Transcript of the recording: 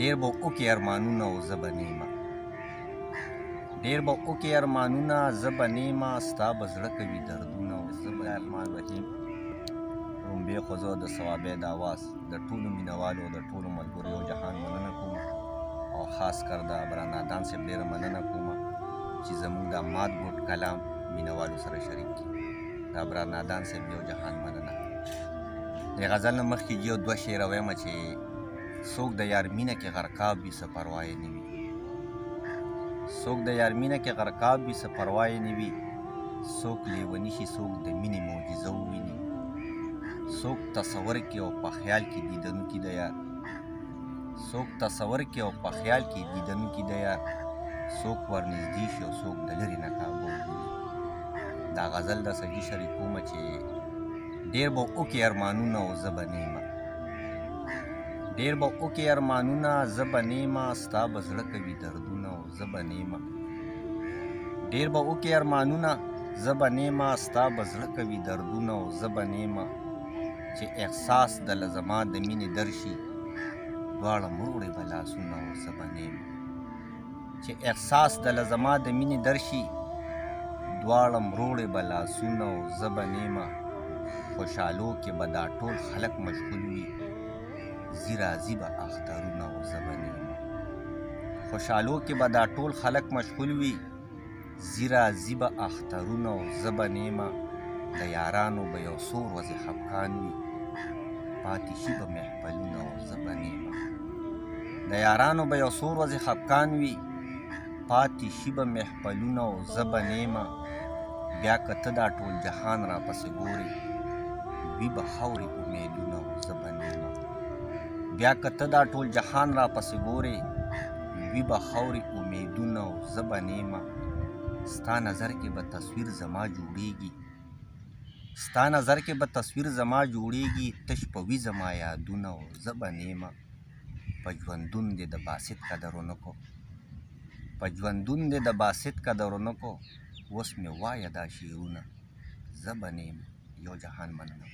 ډیر به وکړي ارمانونه او زه به نیمه ډیر به وکړي ارمانونه زه به نیمه ستا به زړه کوي دردونه او زه به الرحمن الرحیم رومبې خو زه د ثوابې د اواز د ټولو مینهوالو د ټولو ملګرو یو جهان مننه کوم او خاص کر د برانادان صاحب ډېره مننه کوم چې زموږ د مات ګوټ کلام مینهوالو سره شریک کړي د برانادان صاحب یو جهان مننه د غزل نه مخکې یو دوه شعره وایم چې څوک د یار مینه کې غرقاب وي څه پروا یې نه وي څوک د یار مینه کې غرقاب وي څه پروا یې نه وي څوک لیوني شي څوک د مینې معجزه وویني څوک تصور کې او په خیال کې دیدنونکي د یار څوک تصور کې او په خیال کې دیدنونکي د یار څوک ورنږدې شي او څوک د لرې نه کعبه وویني دا غزل درڅه جي شریکومه چې ډېر به وکړي ارمانونه او زه به نیمه ډېر به وکړي ارمانونه زه به نیمه ستا به زړه کوي دردونه او زه به نیمه ډېر به وکړي ارمانونه زه به نیمه ستا به زړه کوي دردونه او زه به نیمه چې احساس دله زما د مینې درشي دواړه مروړې به لاسونه او زه به نیمه چې احساس دله زما د مینې درشي دواړه مروړې به لاسونه او زه به نیمه خوشحالو کې به دا ټول خلک مشغول وي ځي راځي به اخترونه او زه به نیمه خوشحالو کې به دا ټول خلک مشغول وي ځي راځي به اخترونه او زه به نیمه د یارانو به یو څو ورځې خفګان وي پاتې شي به محفلونه او زه به نیمه د یارانو به یو څو ورځې خفګان وي پاتې شي به محفلونه او زه به نیمه بیا که ته دا ټول جهان راپسې ګورې وي به خاورې امیدونه او زه به نیمه بیا که ته دا ټول جهان راپسې ګورې وي به خاورې امیدونه او زه به نیمه ستا نظر کې به تصویر زما جوړیږي ستا نظر کې به تصویر زما جوړیږي تش په وي زما یادونه او زه به نیمه په ژوندون دې د باسط قدر ونه کو په ژوندون دې د باسط قدر ونه کو اوس مې وایه دا شعرونه زه به نیمه یو جهان مننه